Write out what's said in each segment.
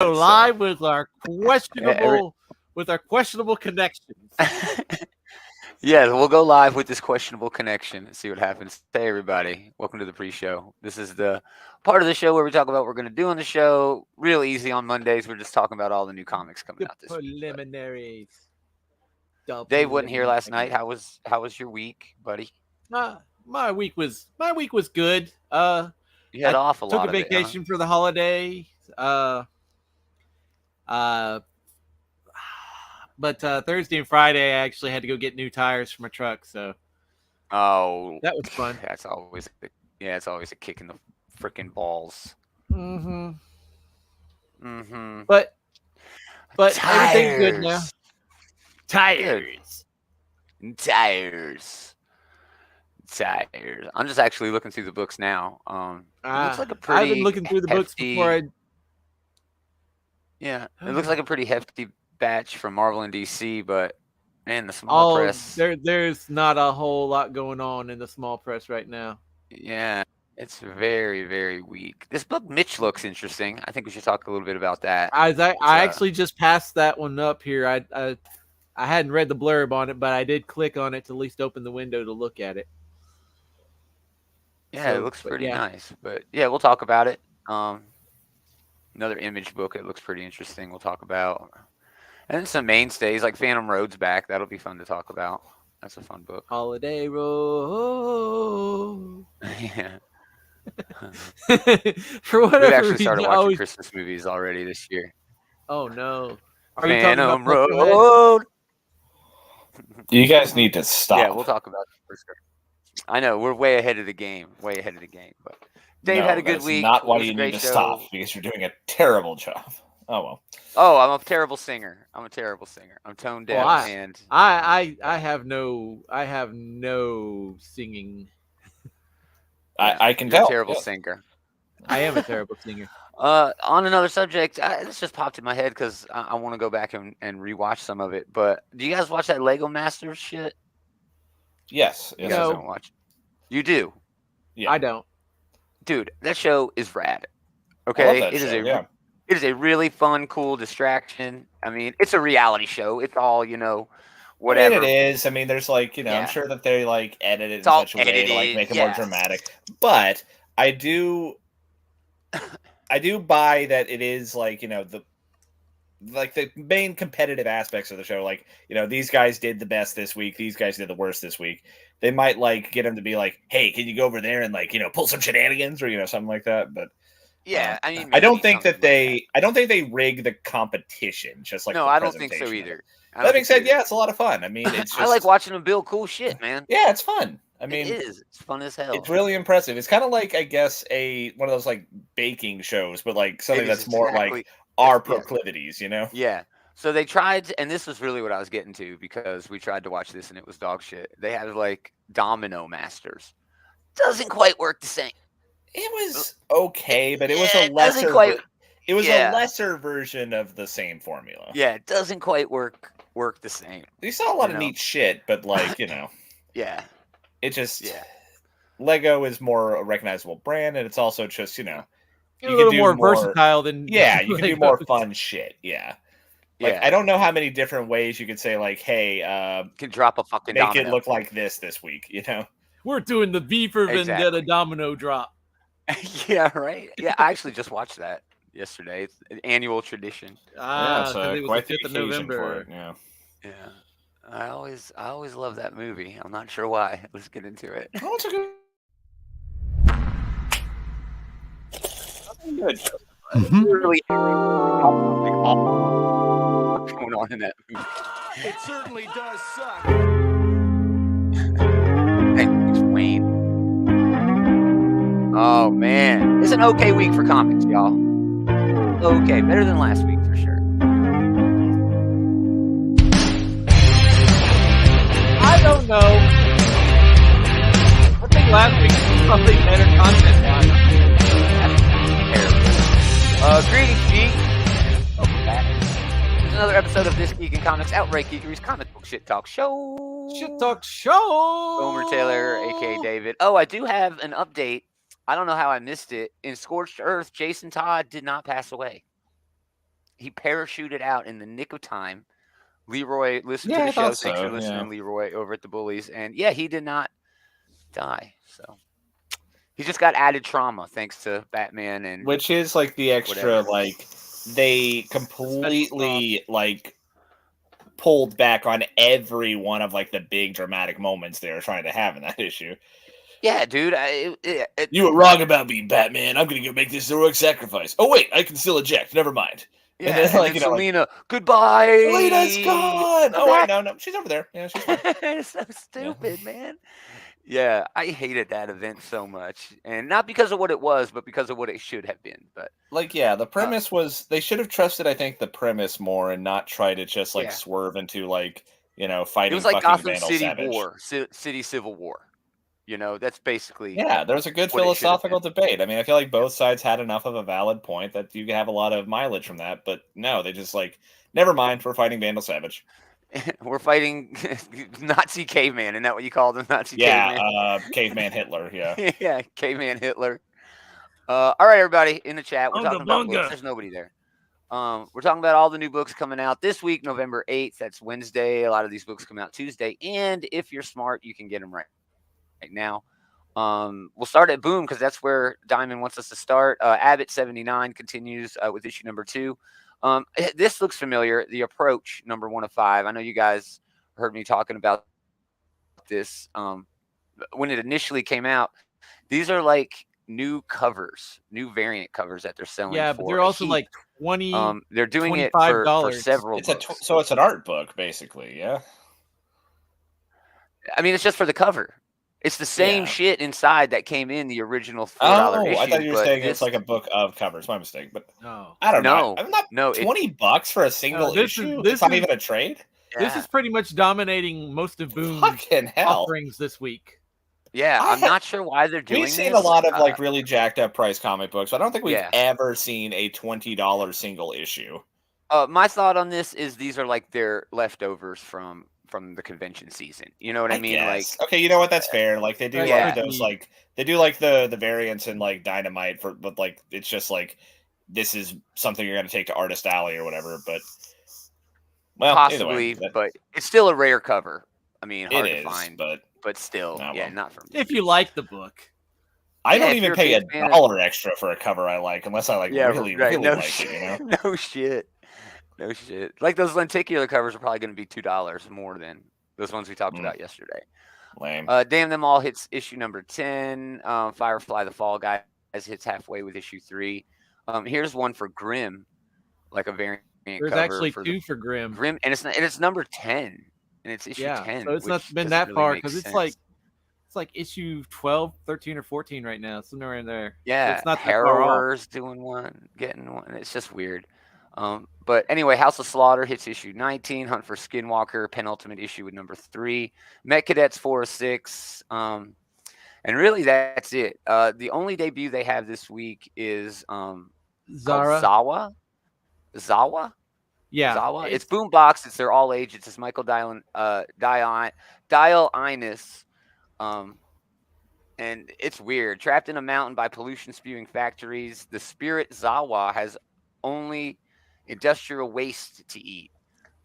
live with our questionable connections. Yeah, we'll go live with this questionable connection and see what happens. Hey, everybody. Welcome to the pre-show. This is the part of the show where we talk about what we're going to do on the show. Real easy on Mondays. We're just talking about all the new comics coming The out this week. preliminaries. Dave wasn't here last night. How was your week, buddy? My week was good. You had I off a took lot a of it, vacation for the holiday. But Thursday and Friday, I actually had to go get new tires for my truck, so that was fun. That's always it's always a kick in the freaking balls. Mm-hmm. Mm-hmm. But tires. Everything's good now. Tires. I'm just actually looking through the books now. It looks like a pretty. I've been looking through the books before I. Yeah, it looks like a pretty hefty batch from Marvel and DC, but man, the small press. There's not a whole lot going on in the small press right now. Yeah, it's very, very weak. This book, Mitch, looks interesting. I think we should talk a little bit about that. I actually just passed that one up here. I hadn't read the blurb on it, but I did click on it to at least open the window to look at it. Yeah, it looks pretty nice. But yeah, we'll talk about it. Another Image book. It looks pretty interesting. We'll talk about. And then some mainstays like Phantom Road's back. That'll be fun to talk about. That's a fun book. Holiday Road. Yeah. For whatever We've actually reason, started watching Christmas movies already this year. Oh no! Phantom Road. You guys need to stop. Yeah, we'll talk about it for sure. I know we're way ahead of the game. But Dave had a good week. Not why you need to stop, because you're doing a terrible job. Oh well. Oh, I'm a terrible singer. I'm tone deaf, and I have no singing. I can tell. Terrible singer. I am a terrible singer. On another subject, this just popped in my head because I want to go back and rewatch some of it. But do you guys watch that Lego Masters shit? Yes. You guys don't watch it. You do? Yeah. I don't. Dude, that show is rad. Okay, it is a really fun, cool distraction. I mean, it's a reality show. It's all whatever. I mean, it is. I mean, there's I'm sure that they edit it in such a way to make it more dramatic. But I do buy that it is the main competitive aspects of the show. These guys did the best this week. These guys did the worst this week. They might get them to be hey, can you go over there and pull some shenanigans or something like that. But yeah, I mean, I don't think they rig the competition. No, I don't think so either. That being said, it's a lot of fun. I mean, it's just, I like watching them build cool shit, man. Yeah, it's fun. I mean, it is. It's fun as hell. It's really impressive. It's kind of I guess one of those baking shows, but something that's more our proclivities, Yeah. So they tried, and this was really what I was getting to because we tried to watch this and it was dog shit. They had Domino Masters. Doesn't quite work the same. It was okay, but it was a lesser. It was a lesser version of the same formula. Yeah, it doesn't quite work the same. You saw a lot of neat shit, but yeah, it just Lego is more a recognizable brand, and it's also just you can do more versatile than you can do more fun shit. Yeah. I don't know how many different ways you could say hey, can drop a fucking make domino. It look like this week. We're doing the V for Vendetta domino drop. Yeah, right. Yeah, I actually just watched that yesterday. It's an annual tradition. It was quite the 5th of November. Yeah. I always love that movie. I'm not sure why. Let's get into it. Oh, it's a good. Good. Really what's going on in that movie? It certainly does suck. Thanks, Wayne. Oh man, it's an okay week for comics, y'all. Okay, better than last week for sure. I don't know. I think last week was probably better content wise. Greetings, geek. Welcome back. There's another episode of This Geek in Comics Outright Geekery's Comic Book Shit Talk Show. Shit Talk Show. Homer Taylor, aka David. Oh, I do have an update. I don't know how I missed it. In Scorched Earth, Jason Todd did not pass away. He parachuted out in the nick of time. Leroy listened to Yeah, the I show. thought Thanks for so. listening, Yeah. Leroy, over at the Bullies. And yeah, he did not die. So he just got added trauma thanks to Batman and Which is like the extra, whatever. like they completely like pulled back on every one of like the big dramatic moments they were trying to have in that issue. Yeah, dude. You were wrong about being Batman. I'm gonna go make this heroic sacrifice. Oh wait, I can still eject. Never mind. Yeah, And then like you know, like Selena, goodbye. Selena's gone. I'm Oh wait, back. no, she's over there. Yeah, she's fine. It's so stupid, man. Yeah, I hated that event so much, and not because of what it was, but because of what it should have been. But Like, yeah, the premise was they should have trusted, I think, the premise more and not try to just like yeah, swerve into like it fighting was like fucking Gotham Vandal City Savage. War, City Civil War. That's basically Yeah, there's a good what it should have philosophical been. debate. I mean, I feel like both sides had enough of a valid point that you could have a lot of mileage from that, but no, they just like, never mind, we're fighting Vandal Savage. We're fighting Nazi caveman. Isn't that what you called him? Nazi Yeah, caveman. caveman Hitler. Yeah, Yeah, caveman Hitler. All right, everybody in the chat, we're Unga talking about books. bunga. There's nobody there. We're talking about all the new books coming out this week, November 8th. That's Wednesday. A lot of these books come out Tuesday. And if you're smart, you can get them right now. We'll start at Boom because that's where Diamond wants us to start. Abbott 79 continues with issue number 2. This looks familiar. The Approach, number 1 of 5. I know you guys heard me talking about this when it initially came out. These are like new covers, new variant covers that they're selling. Yeah, for but they're also like 20. they're doing it for $25. several it's books. so it's an art book basically. Yeah, I mean, it's just for the cover. It's the same shit inside that came in the original $4 issue. I thought you were saying this, it's like a book of covers. My mistake, but No. I don't know. No, I'm not no, $20 for a single issue. It's not even a trade. This is pretty much dominating most of Boom's Fucking hell. offerings this week. Yeah, I'm not sure why they're doing We've this. seen a lot of like really jacked up price comic books, but I don't think we've Yeah. ever seen a $20 single issue. My thought on this is these are like their leftovers from the convention season. You know what I mean? Guess. Like, okay, you know what? That's fair. Like they do Yeah. like those like they do like the variants in like Dynamite for, but like it's just like this is something you're gonna take to Artist Alley or whatever. But well, possibly, either way, but it's still a rare cover. I mean, hard it to is, find, but still, Oh, yeah, well. not for me. If you like the book. I Yeah, don't if even you're a pay big fan of- $1 extra for a cover I like unless I like really no like shit. it. You know? No shit. No shit. Like those lenticular covers are probably going to be $2 more than those ones we talked about yesterday. Lame. Damn Them All hits issue number 10. Firefly the Fall Guys hits halfway with issue 3. Here's one for Grimm, like a variant There's cover actually for 2 for Grimm. Grimm, and it's number 10, and it's issue 10. So it's not which been doesn't that really far make because it's sense. like issue 12, 13, or 14 right now, somewhere in there. Yeah, so it's not that far off. Harrower's doing one, getting one. It's just weird. But anyway, House of Slaughter hits issue 19. Hunt for Skinwalker, penultimate issue with number 3. Met Cadets 4 of 6. And really, that's it. The only debut they have this week is Zara. called Zawa. Yeah. Zawa. It's Boombox. It's their all ages. It's Michael Dial Innes. And it's weird. Trapped in a mountain by pollution spewing factories, the spirit Zawa has only industrial waste to eat.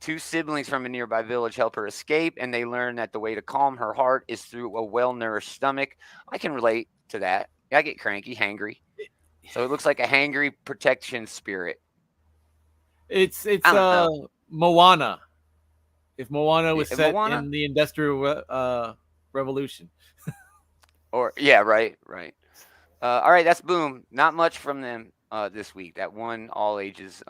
2 siblings from a nearby village help her escape, and they learn that the way to calm her heart is through a well-nourished stomach. I can relate to that. I get cranky, hangry. So it looks like a hangry protection spirit. It's I don't know. Moana. If Moana was Yeah, set Moana? in the Industrial Revolution. Or yeah, right. All right, that's Boom. Not much from them this week. That one all ages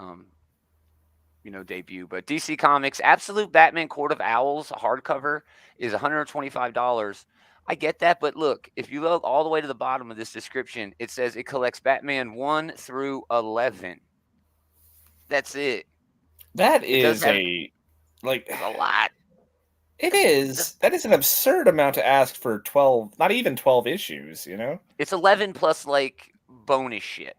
debut. But DC Comics Absolute Batman Court of Owls hardcover is $125. I get that, but look, if you look all the way to the bottom of this description, it says it collects Batman 1 through 11. That's it. That does is have- a lot. It is. That is an absurd amount to ask for 12, not even 12 issues, you know? It's 11 plus like bonus shit.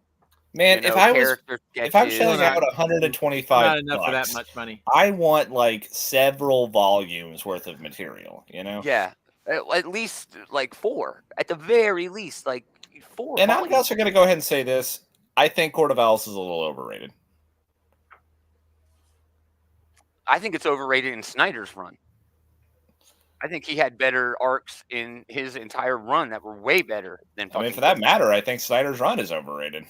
Man, if I was sketches. shelling out Not 125 enough for that bucks, much money. I want like several volumes worth of material, you know? Yeah. At least like 4. At the very least, like 4. And I'm also going to go ahead and say this. I think Court of Owls is a little overrated. I think it's overrated in Snyder's run. I think he had better arcs in his entire run that were way better than I mean, fucking. for that matter, I think Snyder's run is overrated.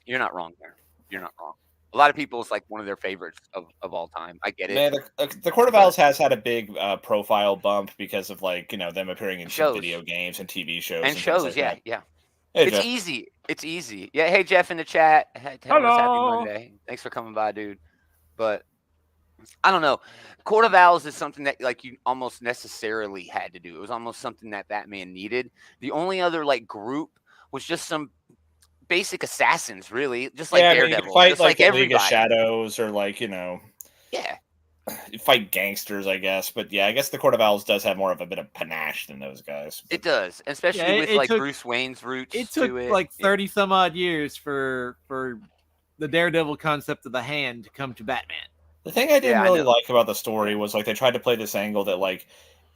You're not wrong there. You're not wrong. A lot of people, it's like one of their favorites of all time. I get it. Man, the Court of Owls has had a big profile bump because of them appearing in some Shows. video games and TV shows And things shows, like yeah, that. yeah. Hey, It's Jeff. easy. It's easy. Yeah, hey Jeff in the chat. Tell us happy Hello. Monday. Thanks for coming by, dude. But I don't know. Court of Owls is something that like you almost necessarily had to do. It was almost something that Batman needed. The only other like group was just some basic assassins, really, just like I mean, you Daredevil, can fight just like like the League of everybody. Shadows or Yeah, you fight gangsters, I guess. But yeah, I guess the Court of Owls does have more of a bit of panache than those guys. it does, especially Yeah, with it like took- Bruce Wayne's roots. It took to it. like 30 some odd years for the Daredevil concept of the hand to come to Batman. The thing I didn't Yeah, I really know. like about the story was like they tried to play this angle that like,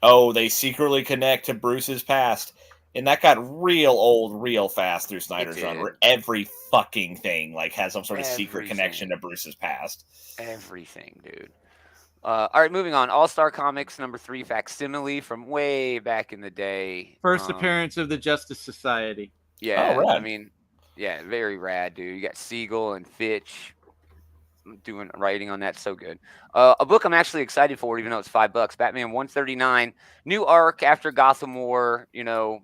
oh, they secretly connect to Bruce's past. And that got real old real fast through Snyder's run, did. where every fucking thing like has some sort of secret Everything. connection to Bruce's past. Everything, dude. All right, moving on. All-Star Comics #3 facsimile from way back in the day. First appearance of the Justice Society. Yeah, Oh, rad. I mean, yeah, very rad, dude. You got Siegel and Fitch doing writing on that, so good. A book I'm actually excited for, even though it's $5. Batman 139, new arc after Gotham War. You know,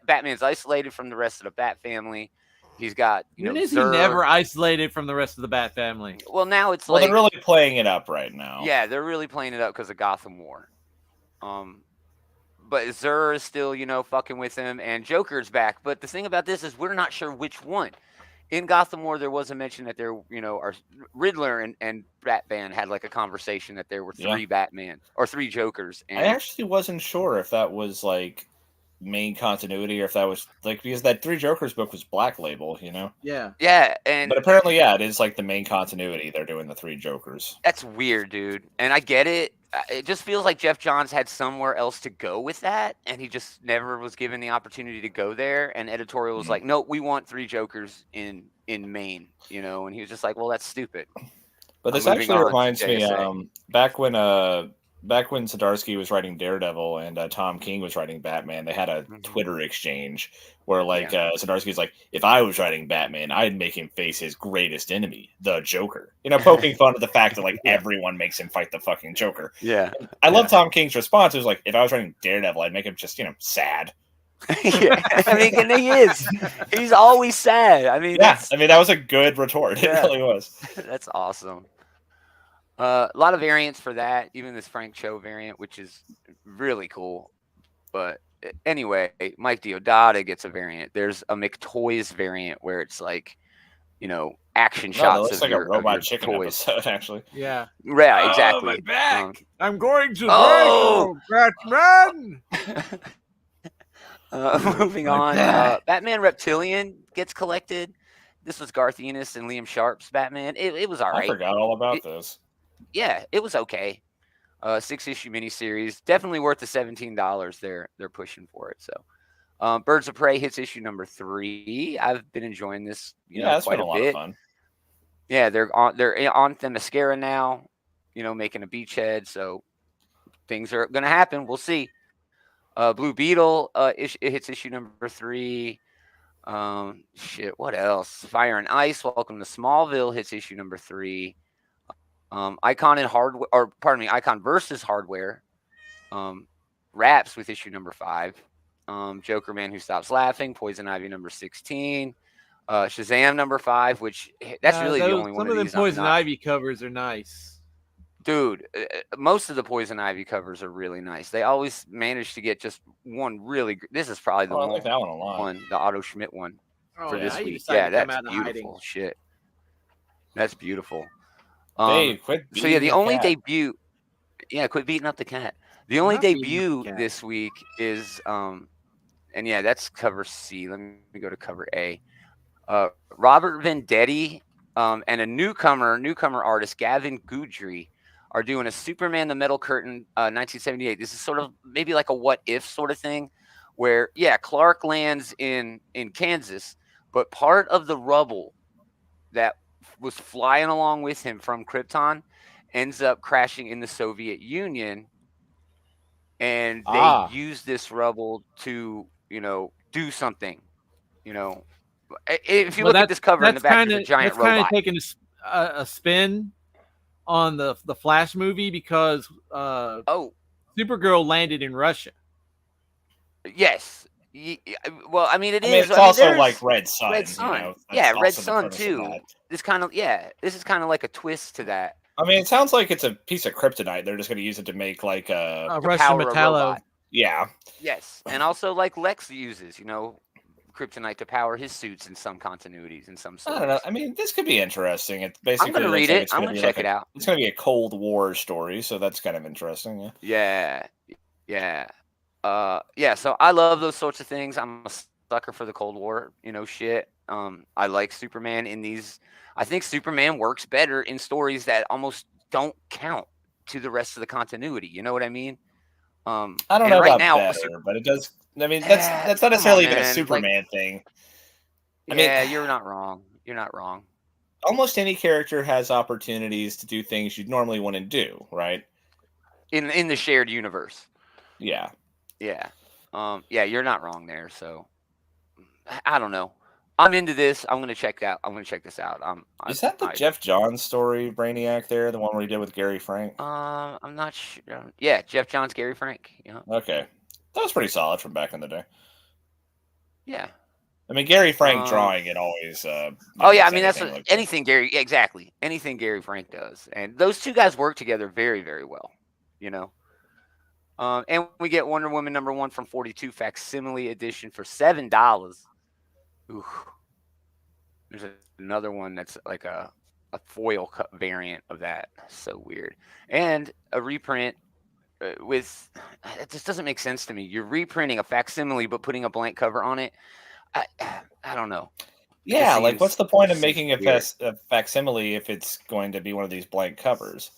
Batman's isolated from the rest of the Bat family. He's got When is he Zur. never isolated from the rest of the Bat family? Well, now it's Well, like they're really playing it up right now. yeah, they're really playing it up because of Gotham War. But Zur is still, fucking with him, and Joker's back. But the thing about this is we're not sure which one. In Gotham War, there was a mention that there, our Riddler and Batman had like a conversation that there were three Batman or three Jokers. And I actually wasn't sure if that was like main continuity or if that was like because that Three Jokers book was Black Label, Yeah. yeah, and But apparently, yeah, it is like the main continuity. They're doing the Three Jokers. that's weird, dude. And I get it. It just feels like Jeff Johns had somewhere else to go with that, and he just never was given the opportunity to go there. And editorial was like, "No, we want three Jokers in Maine," and he was just like, "Well, that's stupid." But this moving actually on to reminds me, JSA. back when Zdarsky was writing Daredevil and Tom King was writing Batman, they had a Twitter exchange where Zdarsky's like, if I was writing Batman, I'd make him face his greatest enemy, the Joker. Poking fun at the fact that everyone makes him fight the fucking Joker. Yeah. I love Tom King's response. It was like, if I was writing Daredevil, I'd make him just, sad. Yeah. I mean, and he is. He's always sad. I mean, yeah. I mean, that was a good retort. It really was. That's awesome. A lot of variants for that, even this Frank Cho variant, which is really cool. But anyway, Mike Deodato gets a variant. There's a McToys variant where it's like, action shots. That looks of like your, a Robot of your Chicken toys. episode, actually. Yeah. Yeah, exactly. Oh, my back. I'm going to Oh! Batman. Moving on. Batman Reptilian gets collected. This was Garth Ennis and Liam Sharp's Batman. It was all right. I forgot all about this. Yeah, it was okay. 6-issue miniseries, definitely worth the $17 they're pushing for it. So, Birds of Prey hits issue #3. I've been enjoying this, it's quite been a lot bit. of fun. Yeah, they're on Themyscira now, making a beachhead. So things are gonna happen. We'll see. Blue Beetle it hits issue number 3. What else? Fire and Ice, Welcome to Smallville hits issue #3. Icon versus Hardware wraps with issue #5. Joker Man Who Stops Laughing, Poison Ivy #16. Shazam #5, which that's really the only one of of them these. Poison Ivy covers are nice. Dude, most of the Poison Ivy covers are really nice. They always manage to get just one really. This is probably the I like that one a lot. the Otto Schmidt one for this I week. decided Yeah, to come that's out of beautiful. hiding. Shit, that's beautiful. Dave, quit So yeah, the beating only cat. debut. Yeah, quit beating up the cat. The only Not beating the debut cat. this week is and yeah, that's cover C. Let me go to cover A. Robert Vendetti and a newcomer artist, Gavin Goudry, are doing a Superman the Metal Curtain 1978. This is sort of maybe like a what if sort of thing where, yeah, Clark lands in Kansas, but part of the rubble that was flying along with him from Krypton, ends up crashing in the Soviet Union, and they use this rubble to, do something. If you Well, look at this cover in the back, there's a giant that's kind of robot. taking a spin on the Flash movie because Supergirl landed in Russia. Yes. Well, I mean, it's also like Red Sun. Red Sun. That's Red also the Sun premise of too. that. This is kind of like a twist to that. I mean, it sounds like it's a piece of kryptonite. They're just going to use it to make like a Russian Metallo. Yeah. Yes, and also like Lex uses, kryptonite to power his suits in some continuities in some stories. I don't know. I mean, this could be interesting. It's basically I'm going to read it. I'm going to check it out. It's going to be a Cold War story, so that's kind of interesting. Yeah. So I love those sorts of things. I'm a sucker for the Cold War, shit. I like Superman in these. I think Superman works better in stories that almost don't count to the rest of the continuity. You know what I mean? I don't know right about now, better, but it does. I mean, that's not necessarily even a Superman thing. I mean, you're not wrong. You're not wrong. Almost any character has opportunities to do things you'd normally want to do, right? In the shared universe. Yeah. Yeah. You're not wrong there. So I don't know. I'm into this. I'm gonna check this out. Is that the Jeff Johns story, Brainiac? There, the one where he did with Gary Frank. I'm not sure. Yeah, Jeff Johns, Gary Frank. Yeah. Okay, that was pretty solid from back in the day. Yeah. I mean, Gary Frank drawing it always. I mean, that's anything Gary. Exactly, anything Gary Frank does, and those two guys work together very, very well. And we get Wonder Woman #1 from 42 facsimile edition for $7. Ooh. There's another one that's like a foil cut variant of that. So weird. And a reprint with it just doesn't make sense to me. You're reprinting a facsimile but putting a blank cover on it. I don't know. Yeah, like what's the point of making a facsimile if it's going to be one of these blank covers?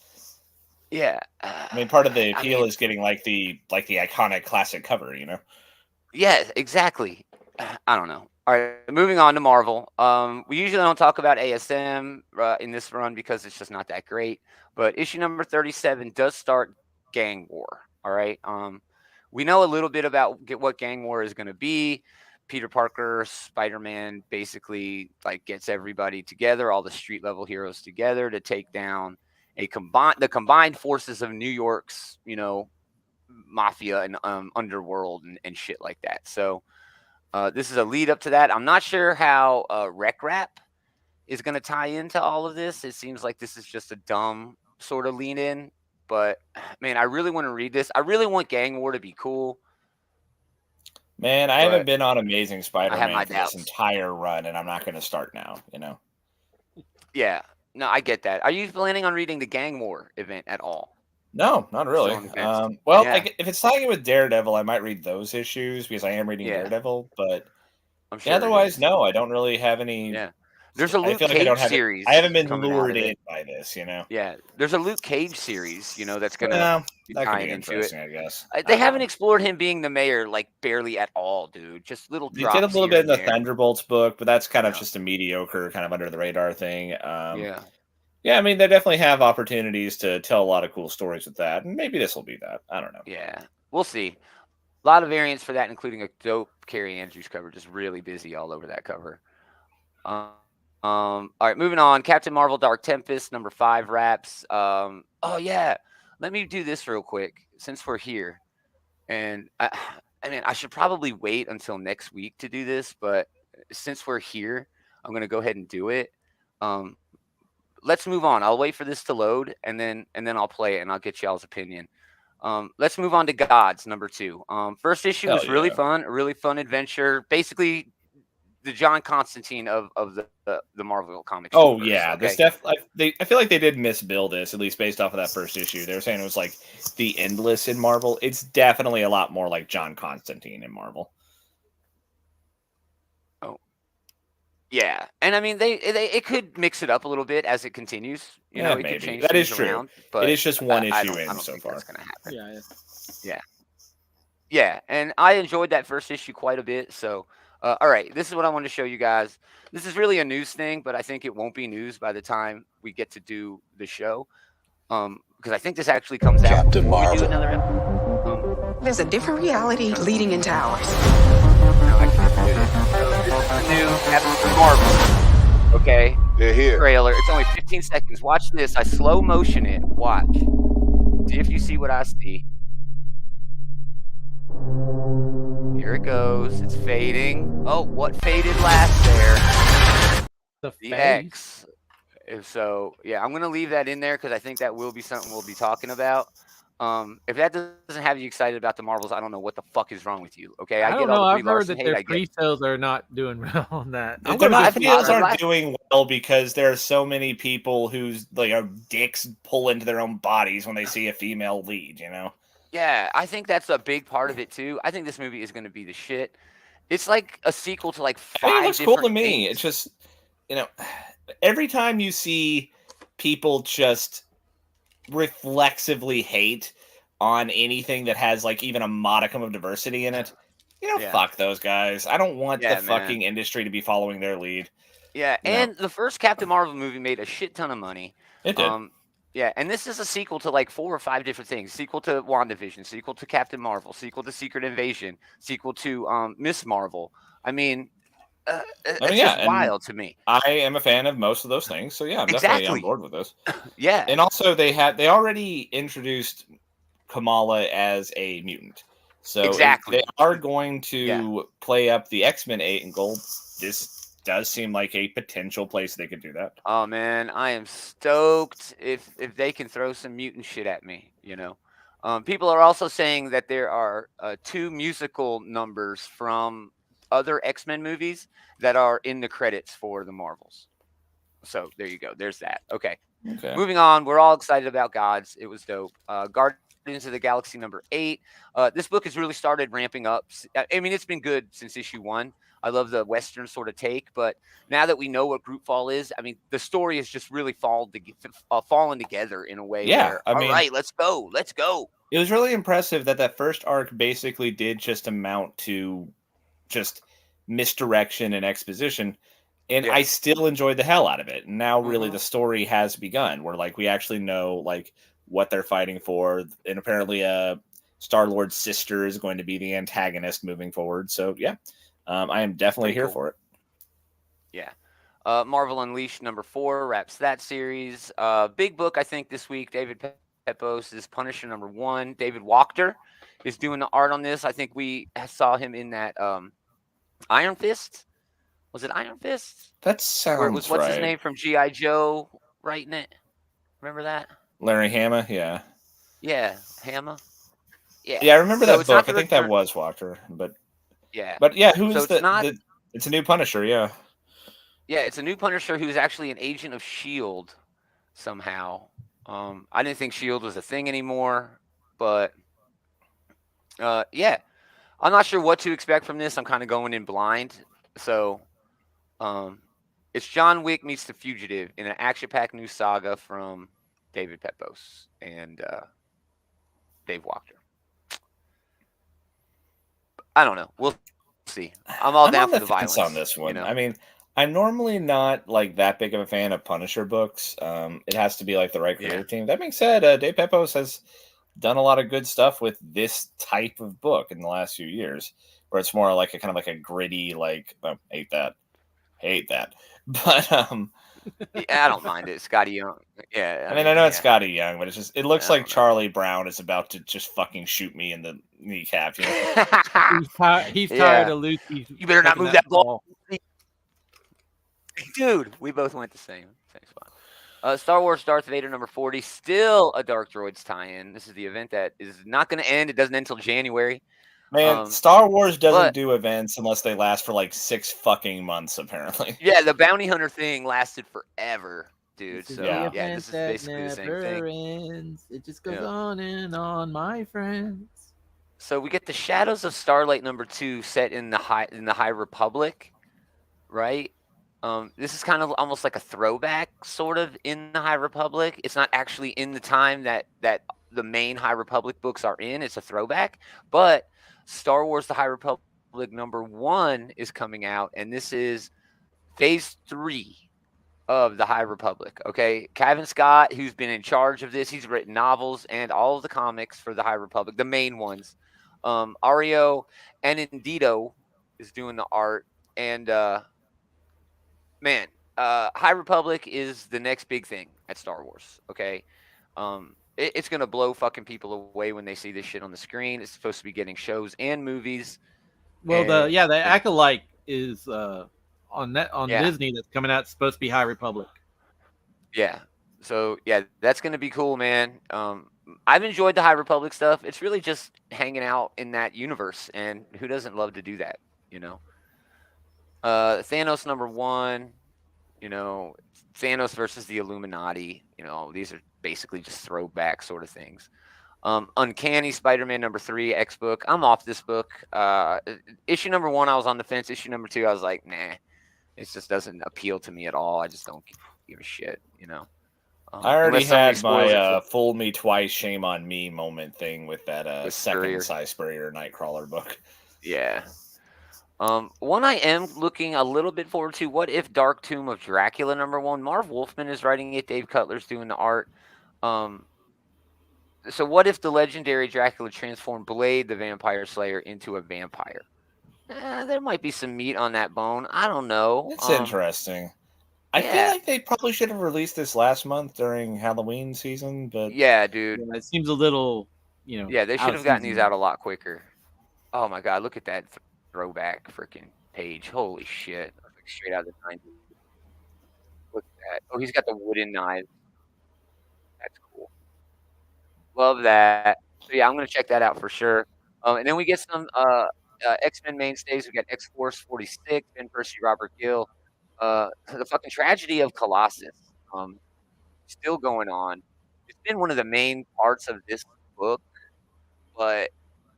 Yeah. I mean, part of the appeal is getting like the iconic classic cover, Yeah, exactly. I don't know. All right, moving on to Marvel. We usually don't talk about ASM in this run because it's just not that great. But issue number 37 does start Gang War. All right. We know a little bit about what Gang War is going to be. Peter Parker, Spider-Man basically gets everybody together, all the street level heroes together to take down the combined forces of New York's, mafia and underworld and shit like that. So this is a lead up to that. I'm not sure how Rec Rap is going to tie into all of this. It seems like this is just a dumb sort of lean in, but man, I really want to read this. I really want Gang War to be cool. Man, I haven't been on Amazing Spider-Man for doubts. this entire run, and I'm not going to start now, Yeah. No, I get that. Are you planning on reading the Gang War event at all? No, not really. If it's talking with Daredevil, I might read those issues because I am reading Daredevil, but otherwise, no, I don't really have any. Yeah. There's a Luke Cage series. I haven't been lured in by this, Yeah, there's a Luke Cage series, that's going to tie into it. I guess they haven't explored him being the mayor barely at all, dude. Just little drops. They did a little bit in the Thunderbolts book, but that's kind of just a mediocre, kind of under the radar thing. Yeah, I mean, they definitely have opportunities to tell a lot of cool stories with that, and maybe this will be that. I don't know. Yeah, we'll see. A lot of variants for that, including a dope Carrie Andrews cover. Just really busy all over that cover. All right, moving on. Captain Marvel Dark Tempest #5 wraps. Let me do this real quick since we're here. And I should probably wait until next week to do this, but since we're here, I'm going to go ahead and do it. Let's move on. I'll wait for this to load and then I'll play it and I'll get y'all's opinion. Let's move on to Gods #2. First issue was really fun, a really fun adventure. Basically the John Constantine of the Marvel comics. Oh yeah, this I feel like they did misbuild this, at least based off of that first issue. They were saying it was like the Endless in Marvel. It's definitely a lot more like John Constantine in Marvel. Oh, yeah, and I mean it could mix it up a little bit as it continues. It maybe. Could change that is true. Around, but it is just one issue I in don't so think far. That's gonna happen. Yeah. Yeah, and I enjoyed that first issue quite a bit. So All right, this is what I want to show you guys. This is really a news thing, but I think it won't be news by the time we get to do the show. Because I think this actually comes out Captain before we do Marvel. another episode. There's a different reality leading into ours. No, I can't do this. So this is the new Captain Marvel. Okay, They're here. trailer. It's only 15 seconds. Watch this. I slow motion it. Watch. See if you see what I see. Here it goes. It's fading. Oh, what faded last there? The The face. X. So yeah, I'm gonna leave that in there because I think that will be something we'll be talking about. If that doesn't have you excited about the Marvels, I don't know what the fuck is wrong with you. Okay, I get don't all know. the I've Brie heard Larson that hate. their I get. pre-sales are not doing well on that. I'm Their gonna go see pre-sales it. aren't doing well because there are so many people whose dicks pull into their own bodies when they see a female lead. Yeah, I think that's a big part of it too. I think this movie is going to be the shit. It's like a sequel to like I think 5 it looks cool to different me. things. It's just, every time you see people just reflexively hate on anything that has like even a modicum of diversity in it, Yeah. fuck those guys. I don't want Yeah, the fucking industry to be following their lead. Yeah, You know. and the first Captain Marvel movie made a shit ton of money. It did. Yeah, and this is a sequel to like 4 or 5 different things. Sequel to WandaVision, sequel to Captain Marvel, sequel to Secret Invasion, sequel to Miss Marvel. I mean, it's yeah, just and wild to me. I am a fan of most of those things, so yeah, I'm definitely on Exactly. board with this. Yeah, And also, they already introduced Kamala as a mutant, so if Exactly. they are going to play up the X-Men angle, this does seem like a potential place they could do that. oh man, I am stoked if they can throw some mutant shit at me. People are also saying that there are 2 musical numbers from other X-Men movies that are in the credits for the Marvels. So there you go. There's that. Okay. Okay. Moving on, we're all excited about Gods. It was dope. Guardians of the Galaxy #8. This book has really started ramping up. I mean, it's been good since issue 1. I love the Western sort of take, but now that we know what Groupfall is, I mean, the story has just really fallen together in a way where, all right, let's go. It was really impressive that first arc basically did just amount to just misdirection and exposition. And I still enjoyed the hell out of it. And now really the story has begun where like we actually know like what they're fighting for. And apparently Star-Lord's sister is going to be the antagonist moving forward. So yeah, I am definitely here for it. Yeah. Marvel Unleashed #4 wraps that series. Big book, I think, this week. David Pepos is Punisher #1. David Wachter is doing the art on this. I think we saw him in that Iron Fist. Was it Iron Fist? That sounds Where it was, what's right. his name from G.I. Joe writing it? Remember that? Larry Hama, yeah. Yeah, Hama. Yeah. Yeah, I remember So that it's not book. the I think that return- was Walker, but Yeah. who So is it's not- it's a new Punisher, yeah. Yeah, it's a new Punisher who's actually an agent of S.H.I.E.L.D. somehow. I didn't think S.H.I.E.L.D. was a thing anymore, but yeah. I'm not sure what to expect from this. I'm kind of going in blind. So it's John Wick meets The Fugitive in an action-packed new saga from David Pepos and Dave Wachter. I don't know. We'll see. I'm all down on for the the fence violence on this one. you know? I mean, I'm normally not like that big of a fan of Punisher books. It has to be like the right creative team. That being said, Dave Pepos has done a lot of good stuff with this type of book in the last few years, where it's more like a kind of like a gritty, like hate that, but Yeah, I don't mind it. Scotty Young. Yeah. I mean, I know it's yeah. Scotty Young, but it looks I like don't know. Charlie Brown is about to just fucking shoot me in the kneecap. You know? He's Yeah. tired of Lucy. You better not taking move that ball. ball. Dude, we both went the same spot. Star Wars Darth Vader #40, still a Dark Droids tie-in. This is the event that is not going to end. It doesn't end until January. Man, Star Wars doesn't but- do events unless they last for like 6 fucking months, apparently. Yeah, the bounty hunter thing lasted forever, dude. This is So the yeah, event this is that basically the same never thing. ends. It just goes Yeah. on and on, my friends. So we get the Shadows of Starlight #2 set in the High Republic, right? This is kind of almost like a throwback, sort of, in the High Republic. It's not actually in the time that the main High Republic books are in. It's a throwback, but Star Wars: The High Republic #1 is coming out, and this is Phase 3 of the High Republic. Okay, Kevin Scott, who's been in charge of this, he's written novels and all of the comics for the High Republic, the main ones. Ario Anindito is doing the art, and man, High Republic is the next big thing at Star Wars. Okay, it's gonna blow fucking people away when they see this shit on the screen. It's supposed to be getting shows and movies. Well, And the Acolyte is on Yeah. Disney that's coming out. It's supposed to be High Republic. Yeah. So yeah, that's gonna be cool, man. I've enjoyed the High Republic stuff. It's really just hanging out in that universe, and who doesn't love to do that, you know? Thanos #1, you know, Thanos versus the Illuminati, you know, these are basically just throwback sort of things. Uncanny Spider-Man #3 X book. I'm off this book. Issue #1, I was on the fence. Issue #2, I was like, nah, it just doesn't appeal to me at all. I just don't give a shit, you know. I already unless somebody had spoils it my for- "fool me twice, shame on me" moment thing with that With second Spurrier. Cy Spurrier Nightcrawler book. Yeah. One I am looking a little bit forward to. What if Dark Tomb of Dracula #1? Marv Wolfman is writing it. Dave Cutler's doing the art. So what if the legendary Dracula transformed Blade the Vampire Slayer into a vampire? There might be some meat on that bone. I don't know. It's interesting. I feel yeah. like they probably should have released this last month during Halloween season, but Yeah, dude. Yeah, it seems a little, you know. Yeah, they should out have of gotten these season. out a lot quicker. Oh my god, look at that throwback freaking page. Holy shit. Like straight out of the 90s. Look at that. Oh, he's got the wooden knives. That's cool. Love that. So yeah, I'm gonna check that out for sure. And then we get some X-Men mainstays. We got X-Force 46, Ben Percy, Robert Gill. The fucking tragedy of Colossus. Still going on. It's been one of the main parts of this book, but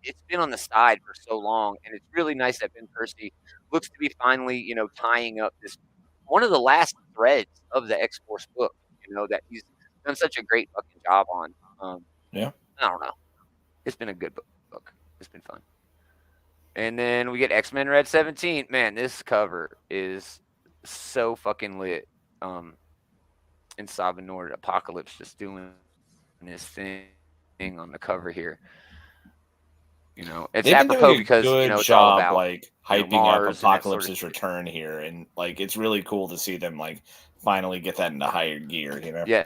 it's been on the side for so long, and it's really nice that Ben Percy looks to be finally, you know, tying up this one of the last threads of the X-Force book, you know, that he's done such a great fucking job on. Yeah. I don't know. It's been a good book. It's been fun. And then we get X-Men Red 17. Man, this cover is so fucking lit. In Sabanord, Apocalypse just doing his thing on the cover here. You know, it's they've been apropos doing a because, you good know, it's all job about like you know, hyping Mars up and that sort of Apocalypse's shit. return here, and like it's really cool to see them like finally get that into higher gear. You know. Yeah.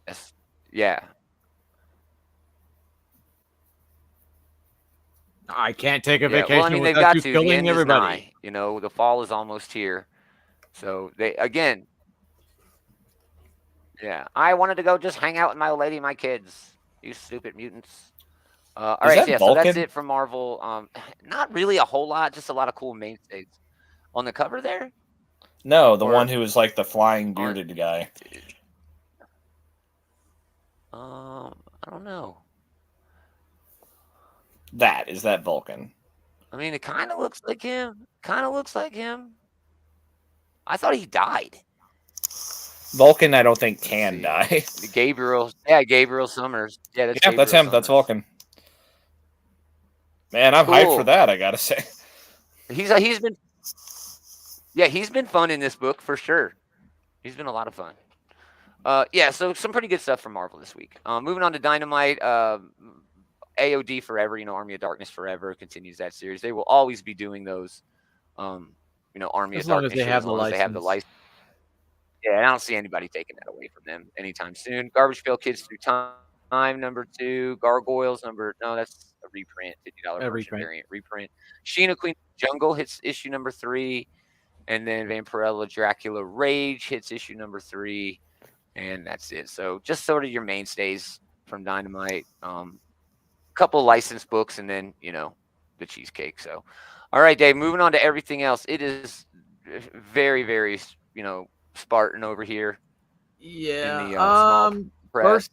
Yes. Yeah. I can't take a Yeah. vacation Well, I mean, they've without got you to. The killing end is everybody. nigh. You know, the fall is almost here. So they again. Yeah, I wanted to go just hang out with my old lady and my kids. You stupid mutants. All right, that so yeah, so that's Vulcan? it from Marvel. Not really a whole lot, just a lot of cool mainstays. On the cover there? No, the Or- one who was like the flying on- bearded guy. I don't know. That is that Vulcan. I mean, it kind of looks like him. I thought he died. Vulcan, I don't think can die. Gabriel Summers. Yeah, that's Yeah, Gabriel that's him. That's Summers. Vulcan. Man, I'm hyped for Cool. that. I gotta say. He's been fun in this book for sure. He's been a lot of fun. Yeah, so some pretty good stuff from Marvel this week. Moving on to Dynamite, AOD Forever, you know, Army of Darkness Forever continues that series. They will always be doing those. You know, Army As of long as Darkness they shit, have as the long as they have the license. license. Yeah, I don't see anybody taking that away from them anytime soon. Garbage Pail Kids Through Time #2, Gargoyles no, that's a reprint, $50 A version reprint. variant reprint. Sheena Queen of the Jungle hits issue #3, and then Vampirella Dracula Rage hits issue #3, and that's it. So just sort of your mainstays from Dynamite. Couple licensed books, and then, you know, the cheesecake. So, all right, Dave, moving on to everything else. It is very, very, you know, Spartan over here. Yeah. In the small press.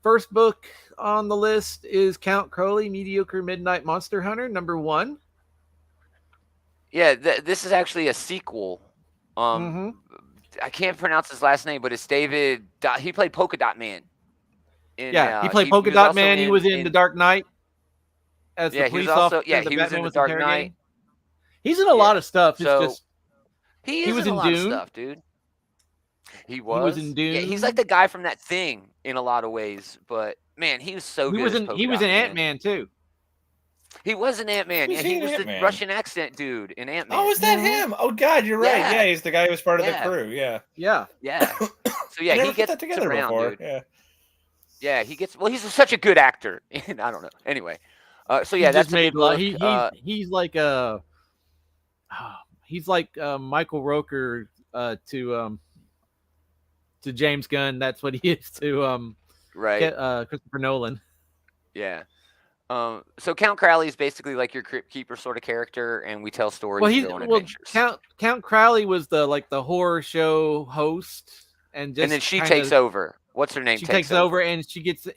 First book on the list is Count Crowley, Mediocre Midnight Monster Hunter #1. Yeah, this is actually a sequel. I can't pronounce his last name, but it's David. He played Polka Dot Man. He played Polka Dot Man. He was in The Dark Knight as the police officer. Yeah, he was Batman in The Dark Knight. He's in a lot of stuff. It's So just he he is was in a in lot of Dune. stuff, dude. He was in Yeah, he's like Dune. the guy from that Thing in a lot of ways. But man, he was so good as Polka He was Dot in Man. Ant-Man too. He was an Ant-Man. Who's Yeah, he in was the Ant-Man? Russian accent dude in Ant-Man. Oh, is that him? Oh God, you're right. Yeah. Yeah, he's the guy who was part of the Yeah. crew. Yeah. Yeah. Yeah. So I yeah, never he put gets that together around, before. dude. Yeah. Yeah, he gets. Well, he's such a good actor. I don't know. Anyway, so He yeah, just that's a made good look. he's like he's like Michael Roker to James Gunn. That's what he is to Right. Christopher Nolan. Yeah. So Count Crowley is basically like your crypt keeper sort of character, and we tell stories Well, and he's go on adventures. Count Crowley was the horror show host, and just And then she kinda, takes over. What's her name? She takes over, and she gets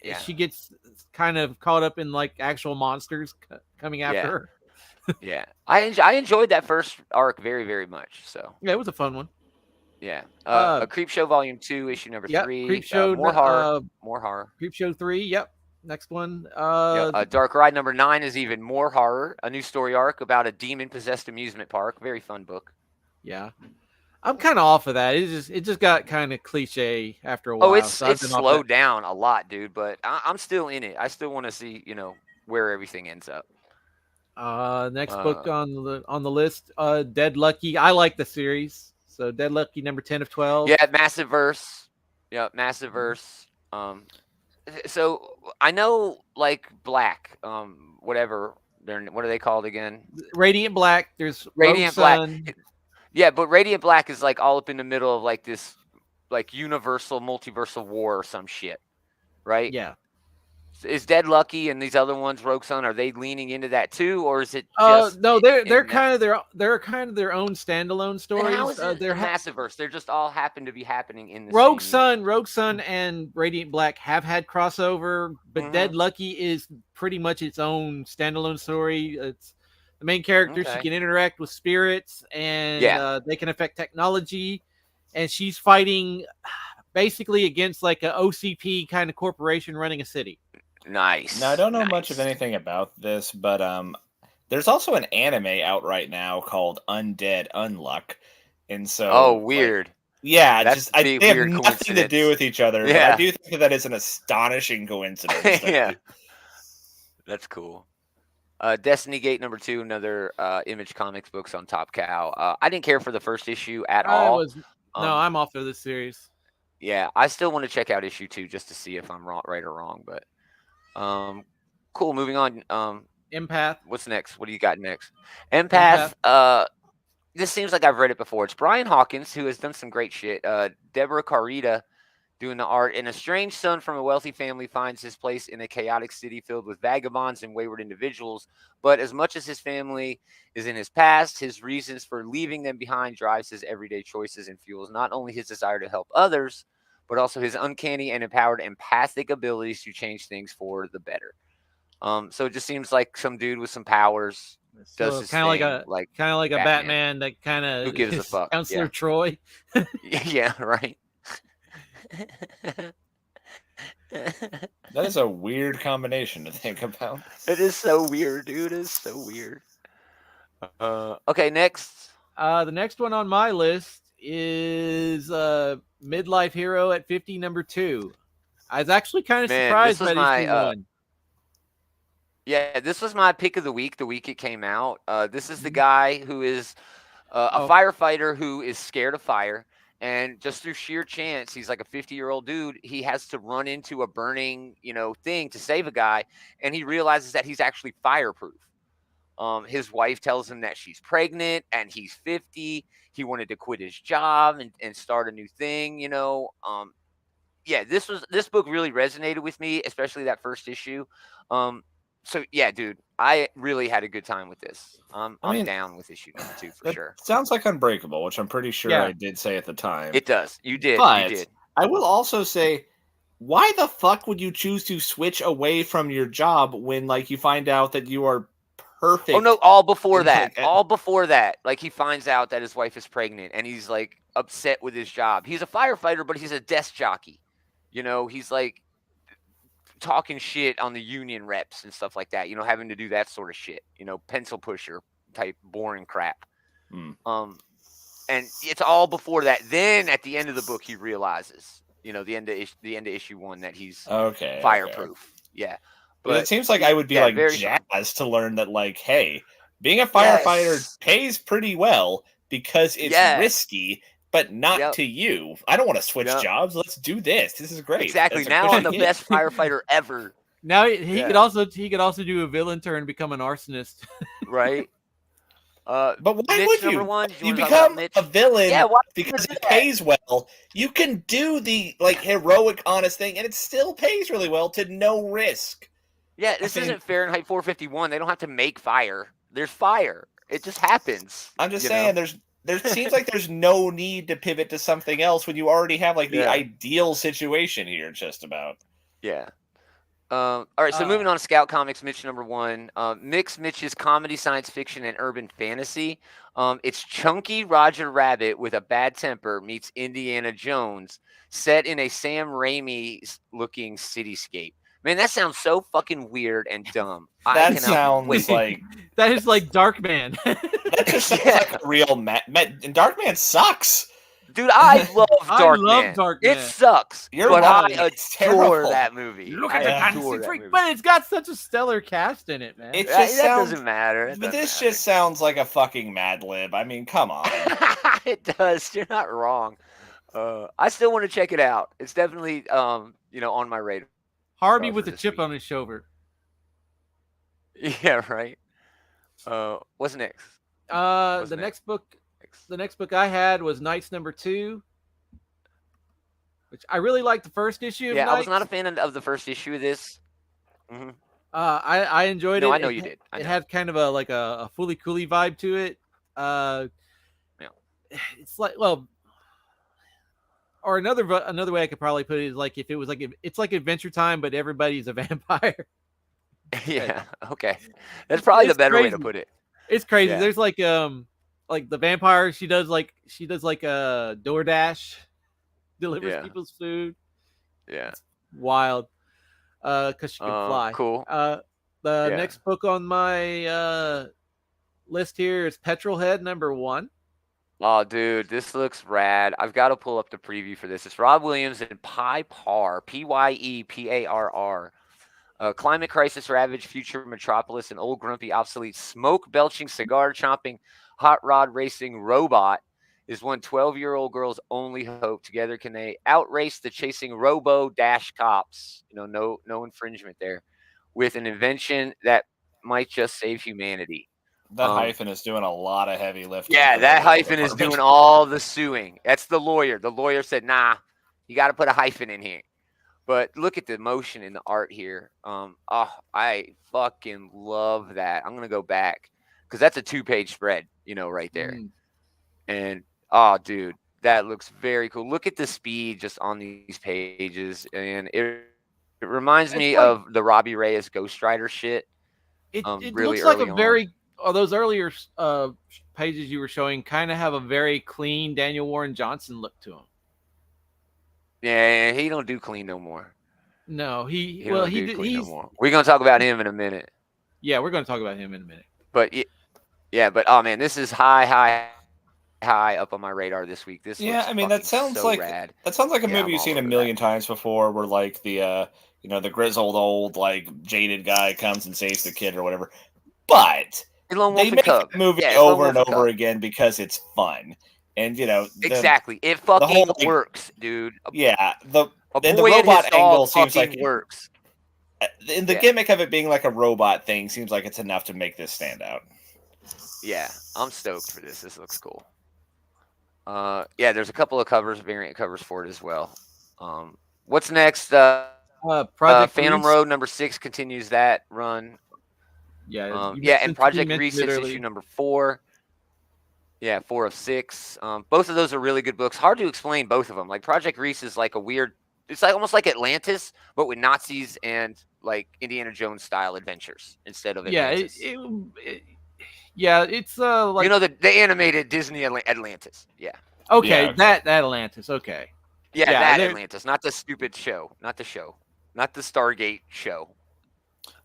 kind of caught up in like actual monsters coming after her. Yeah, I enjoyed that first arc very, very much. So Yeah, it was a fun one. yeah, a Creep Show Volume 2, issue number 3. Creep Show More horror. More horror. Creep Show 3. Yep. Next one. Dark Ride number 9 is even more horror. A new story arc about a demon-possessed amusement park. Very fun book. Yeah, I'm kind of off of that. It just got kind of cliche after a while. Oh, it's slowed down a lot, dude. But I'm still in it. I still want to see where everything ends up. Next book on the list, Dead Lucky. I like the series, so Dead Lucky number 10 of 12. Yeah, Massive Verse. Yeah, Massive Verse. So I know like Black, whatever. What are they called again? Radiant Black. There's Radiant Black. Yeah, but Radiant Black is like all up in the middle of like this, like universal multiversal war or some shit, right? Yeah. Is Dead Lucky and these other ones, Rogue Sun, are they leaning into that too, or is it just? No, they're kind of their own standalone stories. And how is it they're Massiverse? They're just all happen to be happening in the Rogue same Sun, and Radiant Black have had crossover, but Dead Lucky is pretty much its own standalone story. It's the main character. Okay. She can interact with spirits, and they can affect technology, and she's fighting basically against like a OCP kind of corporation running a city. Nice. Now I don't know much of anything about this, but there's also an anime out right now called Undead Unluck, and so weird. They have nothing to do with each other. Yeah. But I do think that is an astonishing coincidence. Yeah, that's cool. Destiny Gate number 2, another Image Comics books on Top Cow. I didn't care for the first issue at all. I'm off of this series. Yeah, I still want to check out issue 2 just to see if I'm right or wrong. But cool. Moving on. Empath. What's next? What do you got next? Empath. This seems like I've read it before. It's Brian Hawkins, who has done some great shit. Deborah Carita doing the art. And a strange son from a wealthy family finds his place in a chaotic city filled with vagabonds and wayward individuals. But as much as his family is in his past, his reasons for leaving them behind drives his everyday choices and fuels not only his desire to help others, but also his uncanny and empowered empathic abilities to change things for the better. So it just seems like some dude with some powers does his kind of like a Batman that kind of who gives a fuck. Counselor Troy. Yeah, right. That is a weird combination to think about. It is so weird, dude. It is so weird. Okay, next. The next one on my list is Midlife Hero at 50, number 2. I was actually kind of surprised by this one. Yeah, this was my pick of the week it came out. This is the guy who is a firefighter who is scared of fire. And just through sheer chance, he's like a 50-year-old dude. He has to run into a burning, thing to save a guy. And he realizes that he's actually fireproof. His wife tells him that she's pregnant and he's 50. He wanted to quit his job and start a new thing, Yeah, this book really resonated with me, especially that first issue. So yeah, dude, I really had a good time with this. I'm down with issue number 2 for sure. Sounds like Unbreakable, which I'm pretty sure I did say at the time. It does. You did. But you did. I will also say, why the fuck would you choose to switch away from your job when you find out that you are perfect? Oh no, all before that. All before that. Like he finds out that his wife is pregnant and he's like upset with his job. He's a firefighter, but he's a desk jockey. He's like talking shit on the union reps and stuff like that, having to do that sort of shit, pencil pusher, type boring crap. Mm. And it's all before that. Then at the end of the book, he realizes, the end of issue 1 that he's fireproof. Okay. Yeah. But it seems like I would be like jazzed to learn that, like, hey, being a firefighter pays pretty well because it's risky, but not to you. I don't want to switch jobs. Let's do this. This is great. Exactly. Now I'm the best firefighter ever. Now he could also do a villain turn and become an arsonist. Right. But why Mitch, would number 1? You become a villain because it pays well. You can do the heroic, honest thing, and it still pays really well to no risk. Yeah, this isn't Fahrenheit 451. They don't have to make fire. There's fire. It just happens. I'm just saying, there seems like there's no need to pivot to something else when you already have the ideal situation here, just about. Yeah. All right, so moving on to Scout Comics, Mitch number 1. Mix Mitch's comedy, science fiction, and urban fantasy. It's chunky Roger Rabbit with a bad temper meets Indiana Jones, set in a Sam Raimi-looking cityscape. Man, that sounds so fucking weird and dumb. That sounds like... That is like Darkman. That just sounds like a real... And Darkman sucks. Dude, I love Darkman. I love Darkman. It sucks, but I adore that movie. Look at the fantasy freak, but it's got such a stellar cast in it, man. It just doesn't matter. Just sounds like a fucking Mad Lib. I mean, come on. It does. You're not wrong. I still want to check it out. It's definitely, on my radar. Harvey with a chip on his shoulder. Yeah, right. What's next? The next book I had was Knights number 2, which I really liked the first issue of Knights. I was not a fan of the first issue of this. Mm-hmm. I enjoyed it. I know you did. It had kind of a Fooly Cooly vibe to it. It's like, or another way I could probably put it is like if it was it's like Adventure Time, but everybody's a vampire. Yeah. Okay. That's probably the better way to put it. It's crazy. Yeah. There's like the vampire. She does like a DoorDash, delivers people's food. Yeah. It's wild. Because she can fly. Cool. The next book on my list here is Petrolhead number 1. Oh, dude, this looks rad. I've got to pull up the preview for this. It's Rob Williams and Pyepar, Pyeparr. Climate crisis ravaged future metropolis, an old grumpy, obsolete, smoke-belching, cigar-chomping, hot rod racing robot is one 12-year-old girl's only hope. Together can they outrace the chasing robo-dash cops, no infringement there, with an invention that might just save humanity. That hyphen is doing a lot of heavy lifting. Yeah, that hyphen is doing all the suing. That's the lawyer. The lawyer said, nah, you got to put a hyphen in here. But look at the motion in the art here. I fucking love that. I'm going to go back because that's a 2-page spread, right there. And, dude, that looks very cool. Look at the speed just on these pages. And it reminds me of the Robbie Reyes Ghost Rider shit. It really looks like a very... those earlier pages you were showing kind of have a very clean Daniel Warren Johnson look to him. Yeah, he don't do clean no more. No, he's no more. We're gonna talk about him in a minute. Yeah, we're gonna talk about him in a minute. But but oh man, this is high up on my radar this week. That sounds like rad. That sounds like a movie you've seen a million times before, where like the the grizzled old jaded guy comes and saves the kid or whatever. But they make the movie over and over again because it's fun. And, exactly. It fucking works, dude. Yeah. The robot angle seems like it works. And the gimmick of it being like a robot thing seems like it's enough to make this stand out. Yeah. I'm stoked for this. This looks cool. There's a couple of variant covers for it as well. What's next? Project Phantom Grease. Road number 6 continues that run. And Project Grease is issue number 4. Yeah, 4 of 6. Both of those are really good books. Hard to explain both of them. Like Project Grease is like a weird. It's like almost like Atlantis, but with Nazis and like Indiana Jones style adventures instead of Atlantis. It's like the animated Disney Atlantis. Yeah. Okay, that Atlantis. Okay. Yeah, that Atlantis, not the stupid show, not the Stargate show.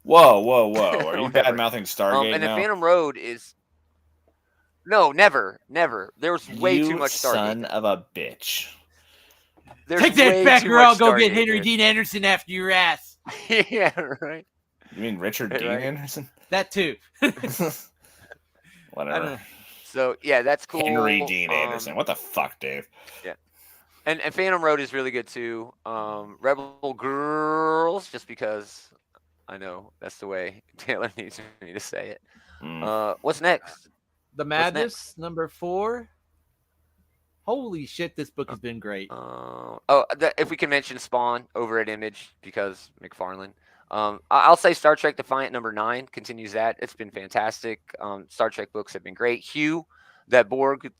Whoa! Are you bad mouthing Stargate and now? the Phantom Road is. No, never. There was way too You much son Stargate. of a bitch. There's Take that way back, too or I'll much go get Stargate, Henry dude. Dean Anderson after your ass. Yeah, right. You mean Richard Right. Dean Anderson? That too. Whatever. So yeah, that's cool. Henry Dean Anderson. What the fuck, Dave? Yeah. And Phantom Road is really good too. Rebel Girls, just because I know that's the way Taylor needs me to say it. What's next? The Madness, number 4. Holy shit, this book has been great. If we can mention Spawn over at Image, because McFarlane. I'll say Star Trek Defiant number 9 continues that. It's been fantastic. Star Trek books have been great. Hugh, that Borg,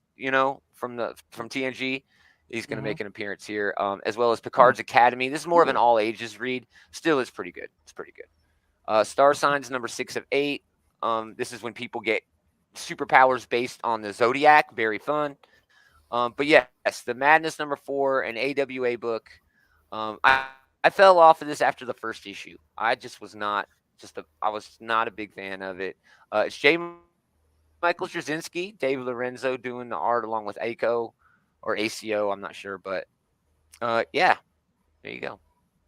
from TNG, he's going to make an appearance here, as well as Picard's Academy. This is more of an all ages read. Still, it's pretty good. It's pretty good. Star Signs number 6 of 8. This is when people get superpowers based on the Zodiac. Very fun. But yes, the Madness number 4, an AWA book. I fell off of this after the first issue. I just was not I was not a big fan of it. It's J. Michael Straczynski, Dave Lorenzo doing the art along with ACO or ACO, I'm not sure, but yeah, there you go.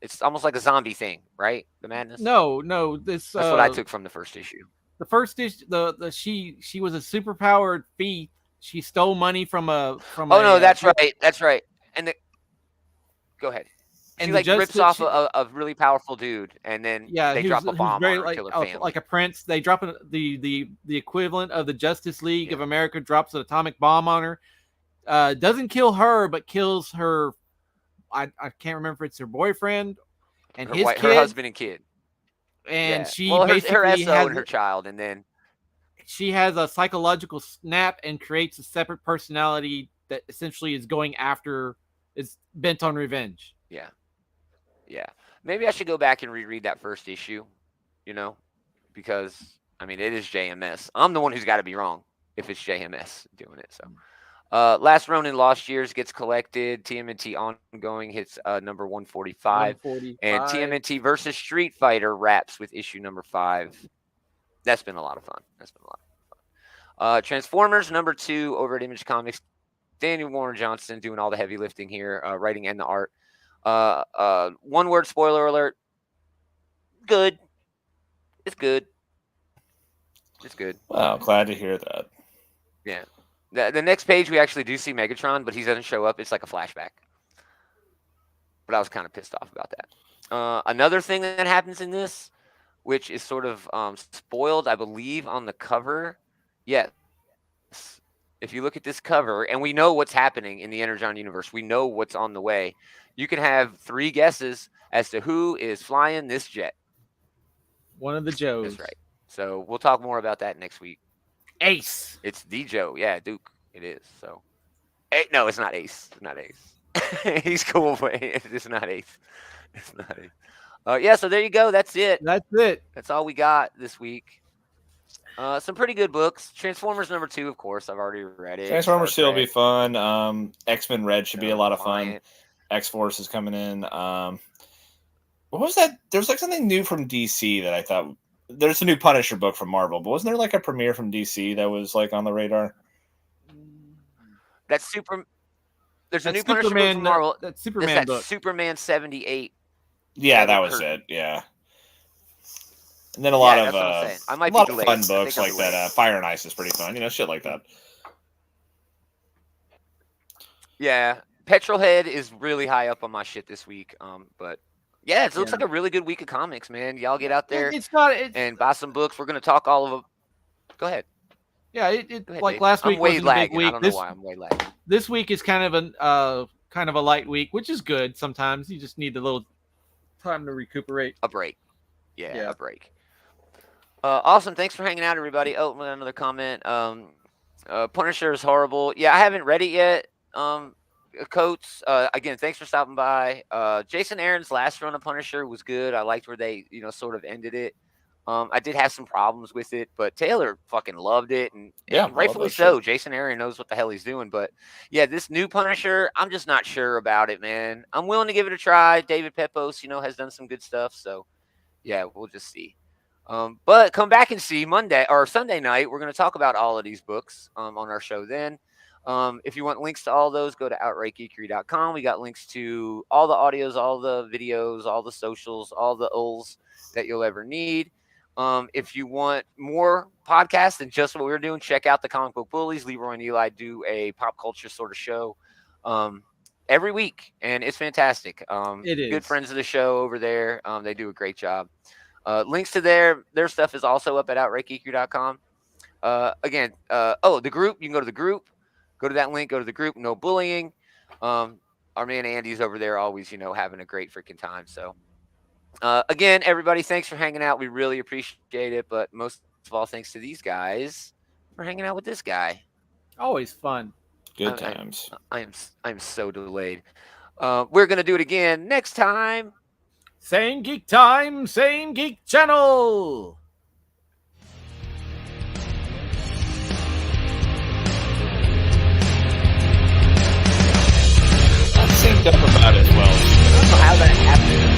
It's almost like a zombie thing, right? The Madness. No, that's what I took from the first issue. The first issue, she was a superpowered thief. She stole money from that's right. That's right. And go ahead. She rips off a really powerful dude, and then they drop a bomb on her and kill her family. Like a prince. They drop the equivalent of the Justice League of America drops an atomic bomb on her. Doesn't kill her, but kills her. I can't remember if it's her boyfriend and her husband and kid. And she her basically SO and her child, and then she has a psychological snap and creates a separate personality that essentially is bent on revenge. Yeah. Maybe I should go back and reread that first issue, because it is JMS. I'm the one who's got to be wrong if it's JMS doing it. So, Last Ronin Lost Years gets collected. TMNT Ongoing hits number 145. And TMNT versus Street Fighter wraps with issue number 5. That's been a lot of fun. Transformers number 2 over at Image Comics. Daniel Warren Johnson doing all the heavy lifting here, writing and the art. One word spoiler alert. Good. It's good. Wow, glad to hear that. Yeah. The next page, we actually do see Megatron, but he doesn't show up. It's like a flashback. But I was kind of pissed off about that. Another thing that happens in this, which is sort of spoiled, I believe, on the cover. Yes. If you look at this cover, and we know what's happening in the Energon universe, we know what's on the way. You can have 3 guesses as to who is flying this jet. One of the Joes. That's right. So we'll talk more about that next week. Ace. It's the Joe. Yeah, Duke. It is. So, no, it's not Ace. It's not Ace. He's cool, but it's not Ace. It's not Ace. Yeah, so there you go. That's it. That's all we got this week. Some pretty good books. Transformers number 2, of course. I've already read it. Transformers 2 will be fun. X-Men Red should be a lot of fun. X-Force is coming in. What was that? There was something new from DC that I thought. There's a new Punisher book from Marvel, but wasn't there a premiere from DC that was on the radar? There's a new Punisher book from Marvel. That's Superman book. Superman 78. Yeah, that was it. Yeah. And then a lot of fun books like that. Fire and Ice is pretty fun. Shit like that. Yeah. Petrolhead is really high up on my shit this week. But yeah, it looks like a really good week of comics, man. Y'all get out there and buy some books. We're going to talk all of them. Go ahead. Yeah, last week wasn't a big week. I don't know why I'm way lagging. This week is kind of a light week, which is good. Sometimes you just need a little time to recuperate. A break. Yeah. A break. Awesome. Thanks for hanging out, everybody. Oh, another comment. Punisher is horrible. Yeah, I haven't read it yet. Coates, again, thanks for stopping by. Jason Aaron's last run of Punisher was good. I liked where they, sort of ended it. I did have some problems with it, but Taylor fucking loved it, and rightfully so. Jason Aaron knows what the hell he's doing, but yeah, this new Punisher, I'm just not sure about it, man. I'm willing to give it a try. David Pepos, has done some good stuff, so yeah, we'll just see. But come back and see Monday or Sunday night. We're going to talk about all of these books on our show then. If you want links to all those, go to outrightgeekery.com. We got links to all the audios, all the videos, all the socials, all the ULs that you'll ever need. If you want more podcasts than just what we're doing, check out the Comic Book Bullies. Leroy and Eli do a pop culture sort of show every week, and it's fantastic. It is. Good friends of the show over there. They do a great job. Links to their stuff is also up at outrightgeekery.com. Again, the group, you can go to the group, go to that link, go to the group, no bullying. Our man Andy's over there always, having a great freaking time. So, again, everybody, thanks for hanging out. We really appreciate it. But most of all, thanks to these guys for hanging out with this guy. Always fun. Good times. I am so delayed. We're going to do it again next time. Same geek time, same geek channel. I'm synced up about it as well. I don't know how that happened.